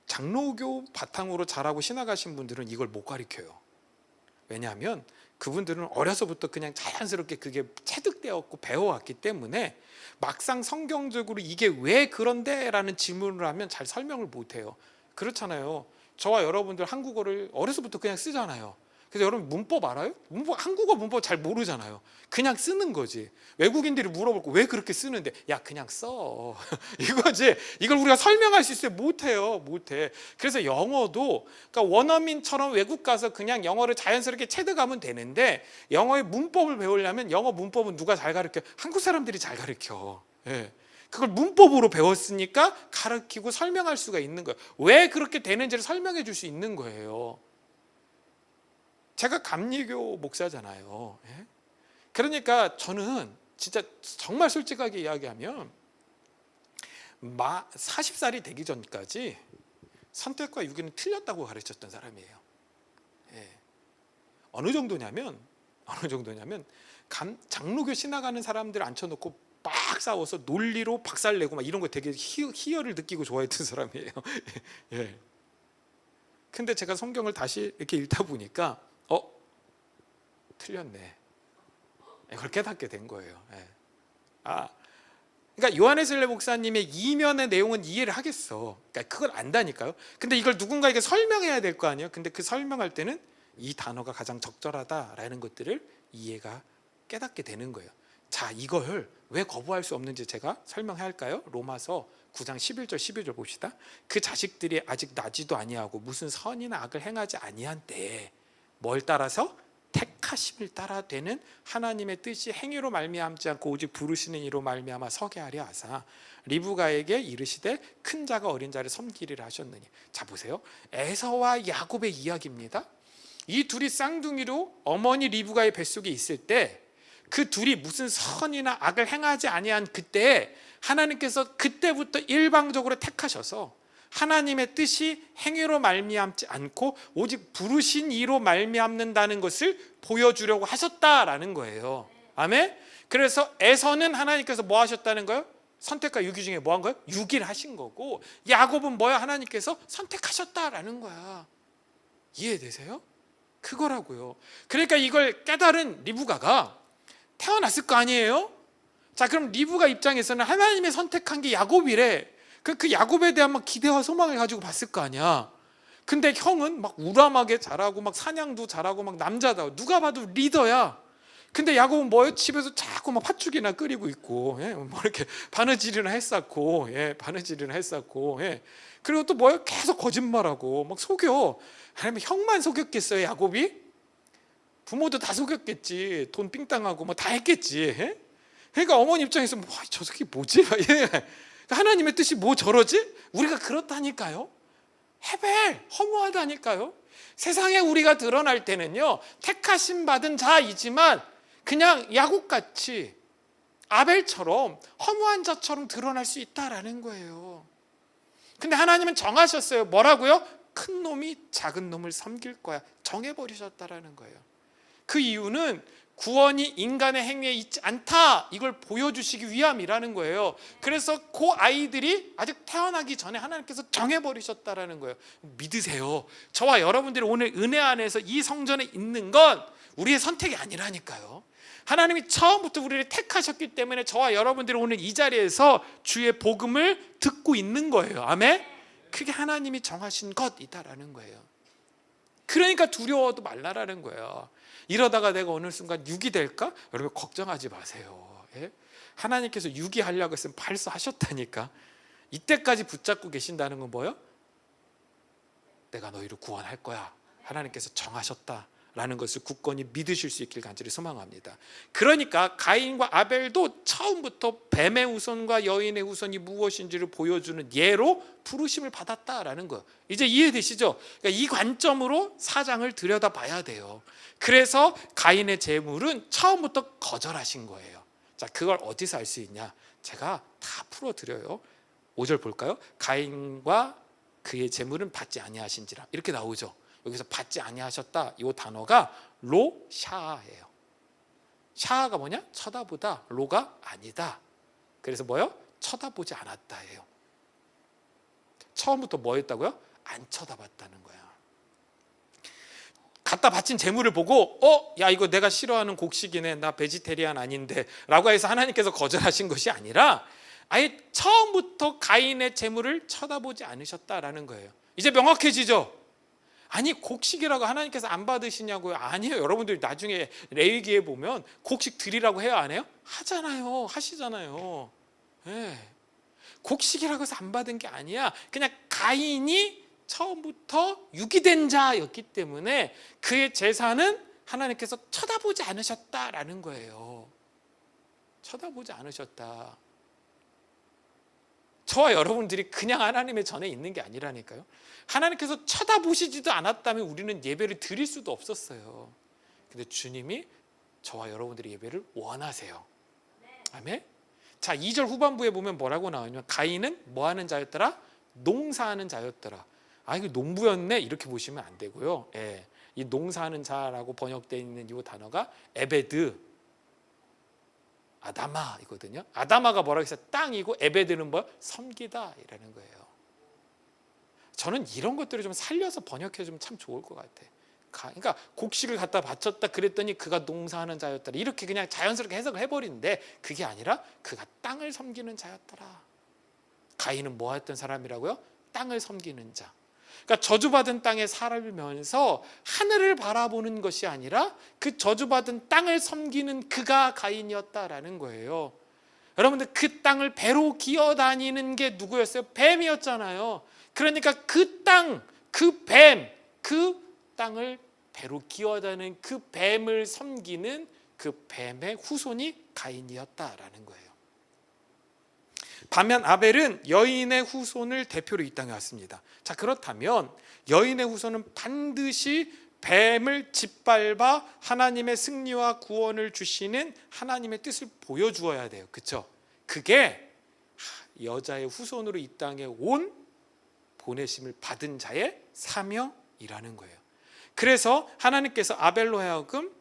Speaker 1: 장로교 바탕으로 자라고 신학하신 분들은 이걸 못 가르쳐요. 왜냐하면 그분들은 어려서부터 그냥 자연스럽게 그게 체득되었고 배워왔기 때문에 막상 성경적으로 이게 왜 그런데? 라는 질문을 하면 잘 설명을 못해요. 그렇잖아요. 저와 여러분들 한국어를 어려서부터 그냥 쓰잖아요. 그래서 여러분 문법 알아요? 한국어 문법 잘 모르잖아요. 그냥 쓰는 거지. 외국인들이 물어볼 거 왜 그렇게 쓰는데? 야, 그냥 써. 이거지. 이걸 우리가 설명할 수 있어요? 못해요. 그래서 영어도 그러니까 원어민처럼 외국 가서 그냥 영어를 자연스럽게 체득하면 되는데 영어의 문법을 배우려면 영어 문법은 누가 잘 가르쳐? 한국 사람들이 잘 가르쳐. 예. 그걸 문법으로 배웠으니까 가르치고 설명할 수가 있는 거예요. 왜 그렇게 되는지를 설명해 줄 수 있는 거예요. 제가 감리교 목사잖아요. 그러니까 저는 진짜 정말 솔직하게 이야기하면 40살이 되기 전까지 선택과 유기는 틀렸다고 가르쳤던 사람이에요. 어느 정도냐면 장로교 신학하는 사람들 앉혀놓고 막 싸워서 논리로 박살내고 막 이런 거 되게 희열을 느끼고 좋아했던 사람이에요. 근데 제가 성경을 다시 이렇게 읽다 보니까 틀렸네. 이걸 깨닫게 된 거예요. 그러니까 요한웨슬리 목사님의 이면의 내용은 이해를 하겠어. 그러니까 그걸 안다니까요. 근데 이걸 누군가에게 설명해야 될 거 아니에요. 근데 그 설명할 때는 이 단어가 가장 적절하다라는 것들을 깨닫게 되는 거예요. 자, 이걸 왜 거부할 수 없는지 제가 설명해야 할까요? 로마서 9장 11절 12절 봅시다. 그 자식들이 아직 나지도 아니하고 무슨 선이나 악을 행하지 아니한 때에 뭘 따라서? 택하심을 따라 되는 하나님의 뜻이 행위로 말미암지 않고 오직 부르시는 이로 말미암아 서게 하려 하사 리브가에게 이르시되 큰 자가 어린 자를 섬기리라 하셨느니. 자, 보세요. 에서와 야곱의 이야기입니다. 이 둘이 쌍둥이로 어머니 리브가의 뱃속에 있을 때 그 둘이 무슨 선이나 악을 행하지 아니한 그때 하나님께서 그때부터 일방적으로 택하셔서 하나님의 뜻이 행위로 말미암지 않고 오직 부르신 이로 말미암는다는 것을 보여주려고 하셨다라는 거예요. 아멘. 그래서 에서는 하나님께서 뭐 하셨다는 거예요? 선택과 유기 중에 뭐 한 거예요? 유기를 하신 거고, 야곱은 뭐야? 하나님께서 선택하셨다라는 거야. 이해되세요? 그거라고요. 그러니까 이걸 깨달은 리브가가 태어났을 거 아니에요? 자, 그럼 리브가 입장에서는 하나님의 선택한 게 야곱이래. 그 야곱에 대한 막 기대와 소망을 가지고 봤을 거 아니야. 근데 형은 막 우람하게 잘하고 막 사냥도 잘하고 막 남자다. 누가 봐도 리더야. 근데 야곱은 뭐예요? 집에서 자꾸 막 팥죽이나 끓이고 있고, 예? 뭐 이렇게 바느질이나 했었고, 예? 바느질이나 했었고, 예? 그리고 또 뭐예요? 계속 거짓말하고 막 속여. 아니면 형만 속였겠어요, 야곱이? 부모도 다 속였겠지. 돈 삥땅하고 뭐 다 했겠지. 예? 그러니까 어머니 입장에서 뭐, 저 새끼 뭐지? 예. 하나님의 뜻이 뭐 저러지? 우리가 그렇다니까요. 헤벨 허무하다니까요. 세상에 우리가 드러날 때는요, 택하심 받은 자이지만 그냥 야곱같이 아벨처럼 허무한 자처럼 드러날 수 있다라는 거예요. 근데 하나님은 정하셨어요. 뭐라고요? 큰 놈이 작은 놈을 섬길 거야. 정해버리셨다라는 거예요. 그 이유는 구원이 인간의 행위에 있지 않다, 이걸 보여주시기 위함이라는 거예요. 그래서 그 아이들이 아직 태어나기 전에 하나님께서 정해버리셨다라는 거예요. 믿으세요. 저와 여러분들이 오늘 은혜 안에서 이 성전에 있는 건 우리의 선택이 아니라니까요. 하나님이 처음부터 우리를 택하셨기 때문에 저와 여러분들이 오늘 이 자리에서 주의 복음을 듣고 있는 거예요. 아멘? 그게 하나님이 정하신 것이다라는 거예요. 그러니까 두려워도 말라라는 거예요. 이러다가 내가 어느 순간 육이 될까? 여러분 걱정하지 마세요. 예? 하나님께서 육이 하려고 했으면 벌써 하셨다니까. 이때까지 붙잡고 계신다는 건 뭐예요? 내가 너희를 구원할 거야. 하나님께서 정하셨다라는 것을 굳건히 믿으실 수 있길 간절히 소망합니다. 그러니까 가인과 아벨도 처음부터 뱀의 후손과 여인의 후손이 무엇인지를 보여주는 예로 부르심을 받았다라는 거예요. 이제 이해되시죠? 그러니까 이 관점으로 사장을 들여다봐야 돼요. 그래서 가인의 재물은 처음부터 거절하신 거예요. 자, 그걸 어디서 알 수 있냐? 제가 다 풀어드려요. 5절 볼까요? 가인과 그의 재물은 받지 아니하신지라, 이렇게 나오죠. 여기서 받지 아니하셨다, 이 단어가 로샤예요. 샤가 뭐냐? 쳐다보다. 로가 아니다. 그래서 뭐요? 쳐다보지 않았다예요. 처음부터 뭐였다고요? 안 쳐다봤다는 거야. 갖다 바친 재물을 보고 야, 이거 내가 싫어하는 곡식이네, 나 베지테리안 아닌데 라고 해서 하나님께서 거절하신 것이 아니라 아예 처음부터 가인의 재물을 쳐다보지 않으셨다라는 거예요. 이제 명확해지죠? 아니, 곡식이라고 하나님께서 안 받으시냐고요? 아니에요. 여러분들 나중에 레위기에 보면 곡식 드리라고 해요, 안 해요? 하잖아요. 하시잖아요. 네. 곡식이라고 해서 안 받은 게 아니야. 그냥 가인이 처음부터 유기된 자였기 때문에 그의 제사는 하나님께서 쳐다보지 않으셨다라는 거예요. 쳐다보지 않으셨다. 저와 여러분들이 그냥 하나님의 전에 있는 게 아니라니까요. 하나님께서 쳐다보시지도 않았다면 우리는 예배를 드릴 수도 없었어요. 근데 주님이 저와 여러분들의 예배를 원하세요. 아멘. 자, 2절 후반부에 보면 뭐라고 나오냐면 가인은 뭐 하는 자였더라? 농사하는 자였더라. 아, 이거 농부였네, 이렇게 보시면 안 되고요. 예, 이 농사하는 자라고 번역되어 있는 이 단어가 에베드 아다마이거든요. 아다마가 뭐라고 했어요? 땅이고 에베드는 뭐? 섬기다 이라는 거예요. 저는 이런 것들을 좀 살려서 번역해 주면 참 좋을 것 같아. 그러니까 곡식을 갖다 바쳤다 그랬더니 그가 농사하는 자였더라, 이렇게 그냥 자연스럽게 해석을 해버리는데 그게 아니라 그가 땅을 섬기는 자였더라. 가인은 뭐 했던 사람이라고요? 땅을 섬기는 자. 그러니까 저주받은 땅에 살면서 하늘을 바라보는 것이 아니라 그 저주받은 땅을 섬기는 그가 가인이었다라는 거예요. 여러분들, 그 땅을 배로 기어다니는 게 누구였어요? 뱀이었잖아요. 그러니까 그 땅, 그 뱀, 그 땅을 배로 기어다니는 그 뱀을 섬기는 그 뱀의 후손이 가인이었다라는 거예요. 반면 아벨은 여인의 후손을 대표로 이 땅에 왔습니다. 자, 그렇다면 여인의 후손은 반드시 뱀을 짓밟아 하나님의 승리와 구원을 주시는 하나님의 뜻을 보여주어야 돼요. 그렇죠? 그게 여자의 후손으로 이 땅에 온 보내심을 받은 자의 사명이라는 거예요. 그래서 하나님께서 아벨로 하여금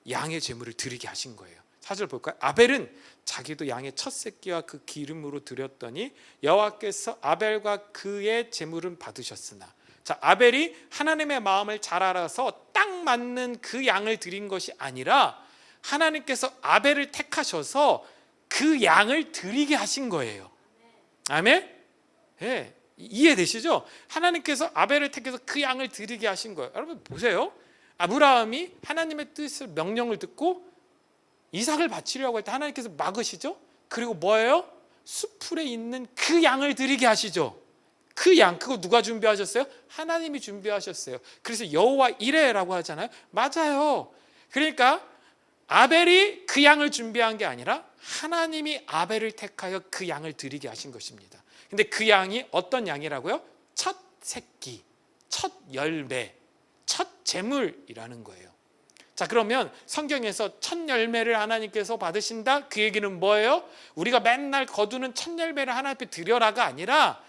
Speaker 1: 양의 제물을 드리게 하신 거예요. 4절 볼까요? 아벨은 자기도 양의 첫 새끼와 그 기름으로 드렸더니 여호와께서 아벨과 그의 제물은 받으셨으나. 자, 아벨이 하나님의 마음을 잘 알아서 딱 맞는 그 양을 드린 것이 아니라 하나님께서 아벨을 택하셔서 그 양을 드리게 하신 거예요. 아멘? 네, 이해되시죠? 하나님께서 아벨을 택해서 그 양을 드리게 하신 거예요. 여러분 보세요. 아브라함이 하나님의 뜻을, 명령을 듣고 이삭을 바치려고 할 때 하나님께서 막으시죠. 그리고 뭐예요? 수풀에 있는 그 양을 드리게 하시죠. 그 양, 그거 누가 준비하셨어요? 하나님이 준비하셨어요. 그래서 여호와 이레라고 하잖아요. 맞아요. 그러니까 아벨이 그 양을 준비한 게 아니라 하나님이 아벨을 택하여 그 양을 드리게 하신 것입니다. 근데 그 양이 어떤 양이라고요? 첫 새끼, 첫 열매, 첫 제물이라는 거예요. 자, 그러면 성경에서 첫 열매를 하나님께서 받으신다? 그 얘기는 뭐예요? 우리가 맨날 거두는 첫 열매를 하나님 앞에 드려라가 아니라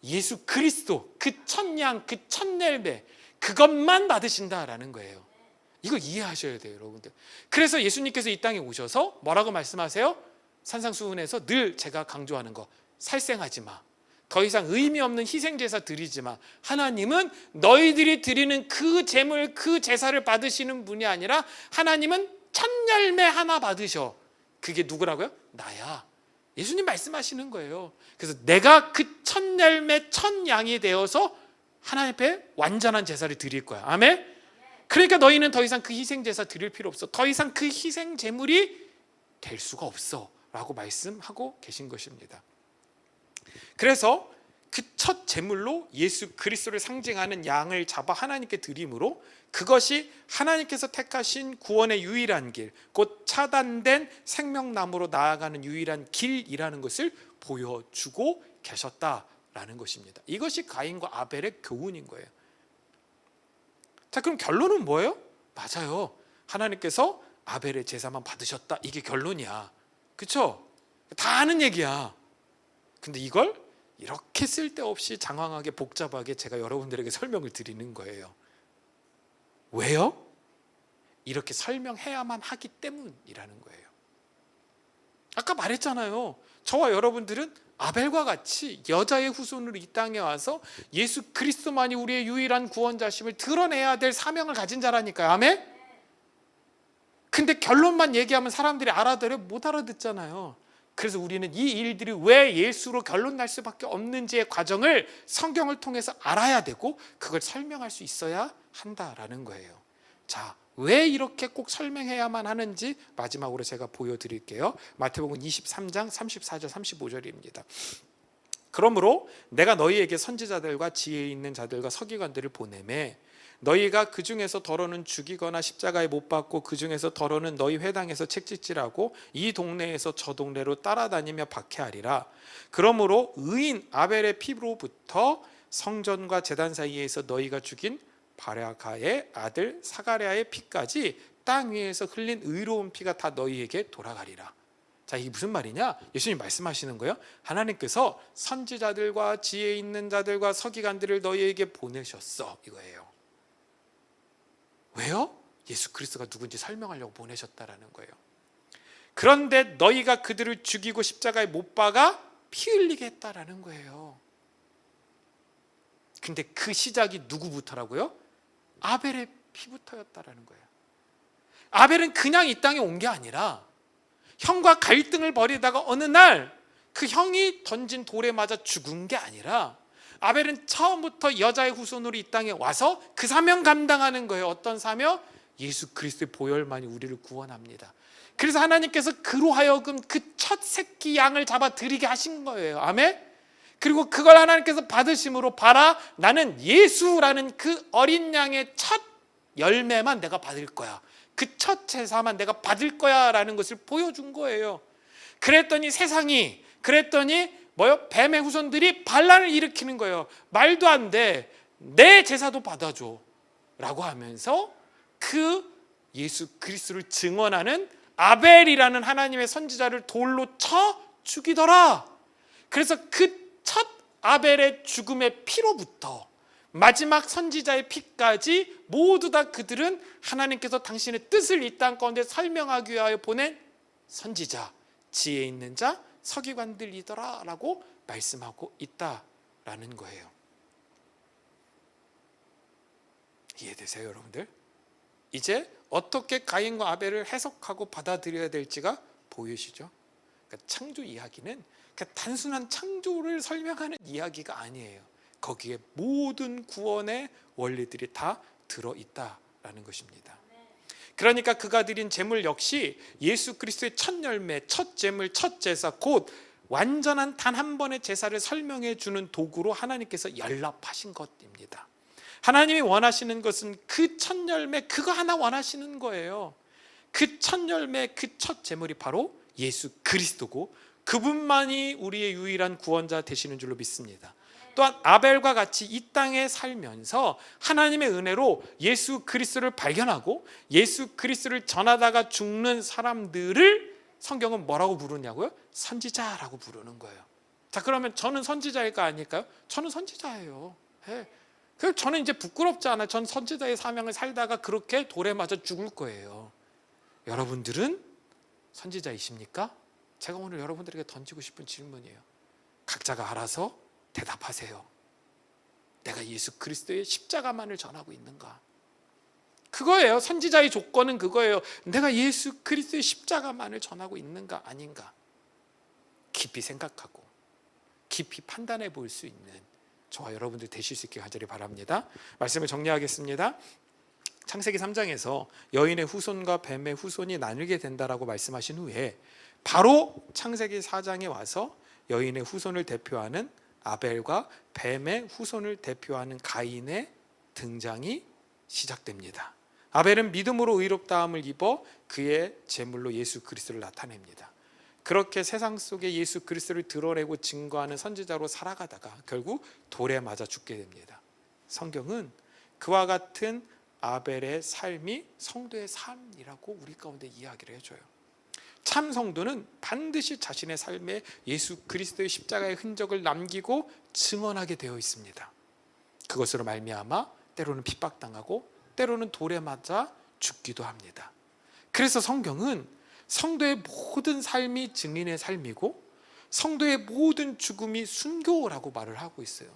Speaker 1: 예수 그리스도, 그 첫 양, 그 첫 열매, 그것만 받으신다라는 거예요. 이거 이해하셔야 돼요, 여러분들. 그래서 예수님께서 이 땅에 오셔서 뭐라고 말씀하세요? 산상수훈에서 늘 제가 강조하는 거, 살생하지 마. 더 이상 의미 없는 희생제사 드리지 마. 하나님은 너희들이 드리는 그 제물, 그 제사를 받으시는 분이 아니라 하나님은 첫 열매 하나 받으셔. 그게 누구라고요? 나야. 예수님 말씀하시는 거예요. 그래서 내가 그 첫 열매, 첫 양이 되어서 하나님 앞에 완전한 제사를 드릴 거야. 아멘? 그러니까 너희는 더 이상 그 희생제사 드릴 필요 없어. 더 이상 그 희생 제물이 될 수가 없어 라고 말씀하고 계신 것입니다. 그래서 그 첫 제물로 예수 그리스도를 상징하는 양을 잡아 하나님께 드림으로 그것이 하나님께서 택하신 구원의 유일한 길, 곧 차단된 생명나무로 나아가는 유일한 길이라는 것을 보여주고 계셨다라는 것입니다. 이것이 가인과 아벨의 교훈인 거예요. 자, 그럼 결론은 뭐예요? 맞아요. 하나님께서 아벨의 제사만 받으셨다. 이게 결론이야. 그렇죠? 다 아는 얘기야. 근데 이걸 이렇게 쓸데없이 장황하게 복잡하게 제가 여러분들에게 설명을 드리는 거예요. 왜요? 이렇게 설명해야만 하기 때문이라는 거예요. 아까 말했잖아요. 저와 여러분들은 아벨과 같이 여자의 후손으로 이 땅에 와서 예수 그리스도만이 우리의 유일한 구원자심을 드러내야 될 사명을 가진 자라니까요. 아멘? 근데 결론만 얘기하면 사람들이 알아들어 못 알아듣잖아요. 그래서 우리는 이 일들이 왜 예수로 결론 날 수밖에 없는지의 과정을 성경을 통해서 알아야 되고 그걸 설명할 수 있어야 한다라는 거예요. 자, 왜 이렇게 꼭 설명해야만 하는지 마지막으로 제가 보여드릴게요. 마태복음 23장 34절 35절입니다. 그러므로 내가 너희에게 선지자들과 지혜 있는 자들과 서기관들을 보내매 너희가 그 중에서 더러는 죽이거나 십자가에 못 박고 그 중에서 더러는 너희 회당에서 책찍질하고 이 동네에서 저 동네로 따라다니며 박해하리라. 그러므로 의인 아벨의 피로부터 성전과 제단 사이에서 너희가 죽인 바라가의 아들 사가랴의 피까지 땅 위에서 흘린 의로운 피가 다 너희에게 돌아가리라. 자, 이게 무슨 말이냐? 예수님 말씀하시는 거예요. 하나님께서 선지자들과 지혜 있는 자들과 서기관들을 너희에게 보내셨어, 이거예요. 왜요? 예수 그리스도가 누군지 설명하려고 보내셨다라는 거예요. 그런데 너희가 그들을 죽이고 십자가에 못 박아 피 흘리게 했다라는 거예요. 근데 그 시작이 누구부터라고요? 아벨의 피부터였다라는 거예요. 아벨은 그냥 이 땅에 온 게 아니라 형과 갈등을 벌이다가 어느 날 그 형이 던진 돌에 맞아 죽은 게 아니라 아벨은 처음부터 여자의 후손으로 이 땅에 와서 그 사명 감당하는 거예요. 어떤 사명? 예수 그리스도의 보혈만이 우리를 구원합니다. 그래서 하나님께서 그로 하여금 그 첫 새끼 양을 잡아 드리게 하신 거예요. 아멘? 그리고 그걸 하나님께서 받으심으로 봐라, 나는 예수라는 그 어린 양의 첫 열매만 내가 받을 거야. 그 첫 제사만 내가 받을 거야 라는 것을 보여준 거예요. 그랬더니 세상이, 뱀의 후손들이 반란을 일으키는 거예요. 말도 안 돼. 내 제사도 받아줘 라고 하면서 그 예수 그리스도를 증언하는 아벨이라는 하나님의 선지자를 돌로 쳐 죽이더라. 그래서 그 첫 아벨의 죽음의 피로부터 마지막 선지자의 피까지 모두 다 그들은 하나님께서 당신의 뜻을 이 땅 가운데 설명하기 위하여 보낸 선지자, 지혜 있는 자, 서기관들이더라 라고 말씀하고 있다라는 거예요. 이해되세요, 여러분들? 이제 어떻게 가인과 아벨을 해석하고 받아들여야 될지가 보이시죠? 그러니까 창조 이야기는 그러니까 단순한 창조를 설명하는 이야기가 아니에요. 거기에 모든 구원의 원리들이 다 들어있다라는 것입니다. 그러니까 그가 드린 제물 역시 예수 그리스도의 첫 열매, 첫 제물, 첫 제사, 곧 완전한 단 한 번의 제사를 설명해 주는 도구로 하나님께서 연락하신 것입니다. 하나님이 원하시는 것은 그 첫 열매, 그거 하나 원하시는 거예요. 그 첫 열매, 그 첫 제물이 바로 예수 그리스도고, 그분만이 우리의 유일한 구원자 되시는 줄로 믿습니다. 또한 아벨과 같이 이 땅에 살면서 하나님의 은혜로 예수 그리스도를 발견하고 예수 그리스도를 전하다가 죽는 사람들을 성경은 뭐라고 부르냐고요? 선지자라고 부르는 거예요. 자, 그러면 저는 선지자일까 아닐까요? 저는 선지자예요. 네. 그래서 저는 이제 부끄럽지 않아요. 전 선지자의 사명을 살다가 그렇게 돌에 맞아 죽을 거예요. 여러분들은 선지자이십니까? 제가 오늘 여러분들에게 던지고 싶은 질문이에요. 각자가 알아서 대답하세요. 내가 예수 그리스도의 십자가만을 전하고 있는가? 그거예요. 선지자의 조건은 그거예요. 내가 예수 그리스도의 십자가만을 전하고 있는가 아닌가? 깊이 생각하고 깊이 판단해 볼 수 있는 저와 여러분들 되실 수 있게 간절히 바랍니다. 말씀을 정리하겠습니다. 창세기 3장에서 여인의 후손과 뱀의 후손이 나누게 된다라고 말씀하신 후에 바로 창세기 4장에 와서 여인의 후손을 대표하는 아벨과 뱀의 후손을 대표하는 가인의 등장이 시작됩니다. 아벨은 믿음으로 의롭다함을 입어 그의 제물로 예수 그리스도를 나타냅니다. 그렇게 세상 속에 예수 그리스도를 드러내고 증거하는 선지자로 살아가다가 결국 돌에 맞아 죽게 됩니다. 성경은 그와 같은 아벨의 삶이 성도의 삶이라고 우리 가운데 이야기를 해줘요. 참 성도는 반드시 자신의 삶에 예수 그리스도의 십자가의 흔적을 남기고 증언하게 되어 있습니다. 그것으로 말미암아 때로는 핍박당하고 때로는 돌에 맞아 죽기도 합니다. 그래서 성경은 성도의 모든 삶이 증인의 삶이고 성도의 모든 죽음이 순교라고 말을 하고 있어요.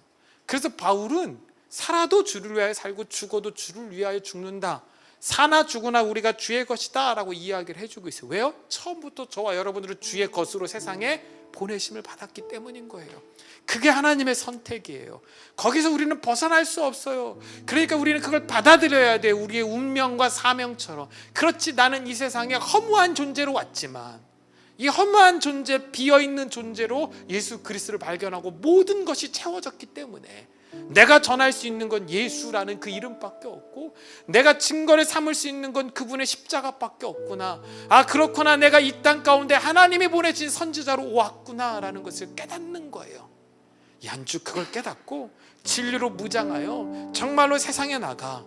Speaker 1: 그래서 바울은 살아도 주를 위하여 살고 죽어도 주를 위하여 죽는다, 사나 죽으나 우리가 주의 것이다 라고 이야기를 해주고 있어요. 왜요? 처음부터 저와 여러분들은 주의 것으로 세상에 보내심을 받았기 때문인 거예요. 그게 하나님의 선택이에요. 거기서 우리는 벗어날 수 없어요. 그러니까 우리는 그걸 받아들여야 돼요. 우리의 운명과 사명처럼. 그렇지, 나는 이 세상에 허무한 존재로 왔지만 이 허무한 존재, 비어있는 존재로 예수 그리스도를 발견하고 모든 것이 채워졌기 때문에 내가 전할 수 있는 건 예수라는 그 이름밖에 없고 내가 증거를 삼을 수 있는 건 그분의 십자가밖에 없구나. 아, 그렇구나. 내가 이 땅 가운데 하나님이 보내신 선지자로 왔구나 라는 것을 깨닫는 거예요. 이 한 주 그걸 깨닫고 진리로 무장하여 정말로 세상에 나가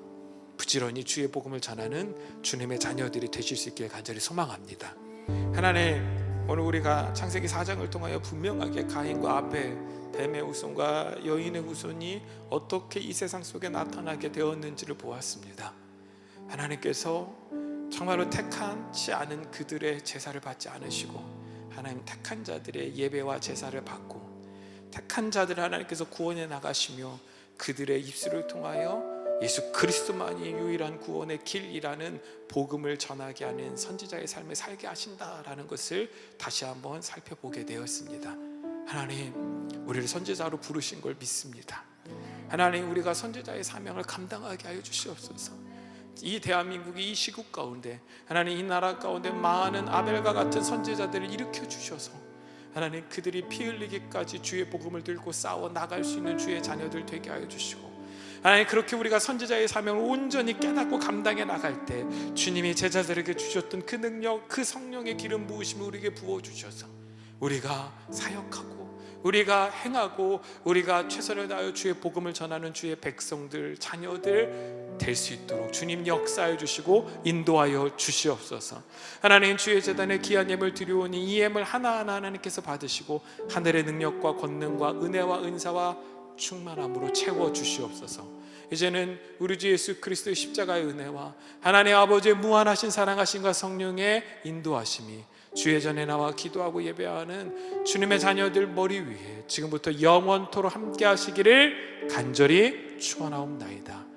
Speaker 1: 부지런히 주의 복음을 전하는 주님의 자녀들이 되실 수 있기를 간절히 소망합니다. 하나님, 오늘 우리가 창세기 4장을 통하여 분명하게 가인과 아벨, 뱀의 후손과 여인의 후손이 어떻게 이 세상 속에 나타나게 되었는지를 보았습니다. 하나님께서 정말로 택하지 않은 그들의 제사를 받지 않으시고 하나님 택한 자들의 예배와 제사를 받고 택한 자들을 하나님께서 구원해 나가시며 그들의 입술을 통하여 예수 그리스도만이 유일한 구원의 길이라는 복음을 전하게 하는 선지자의 삶을 살게 하신다라는 것을 다시 한번 살펴보게 되었습니다. 하나님, 우리를 선지자로 부르신 걸 믿습니다. 하나님, 우리가 선지자의 사명을 감당하게 하여 주시옵소서. 이 대한민국이 이 시국 가운데 하나님, 이 나라 가운데 많은 아벨과 같은 선지자들을 일으켜 주셔서 하나님, 그들이 피 흘리기까지 주의 복음을 들고 싸워 나갈 수 있는 주의 자녀들 되게 하여 주시고 하나님, 그렇게 우리가 선지자의 사명을 온전히 깨닫고 감당해 나갈 때 주님이 제자들에게 주셨던 그 능력, 그 성령의 기름 부으심을 우리에게 부어주셔서 우리가 사역하고 우리가 행하고 우리가 최선을 다하여 주의 복음을 전하는 주의 백성들, 자녀들 될 수 있도록 주님 역사해 주시고 인도하여 주시옵소서. 하나님, 주의 제단에 귀한 예물 드려오니 이 예물 하나하나 하나님께서 받으시고 하늘의 능력과 권능과 은혜와 은사와 충만함으로 채워 주시옵소서. 이제는 우리 주 예수 그리스도의 십자가의 은혜와 하나님 아버지의 무한하신 사랑하심과 성령의 인도하심이 주의 전에 나와 기도하고 예배하는 주님의 자녀들 머리 위에 지금부터 영원토록 함께 하시기를 간절히 축원하옵나이다.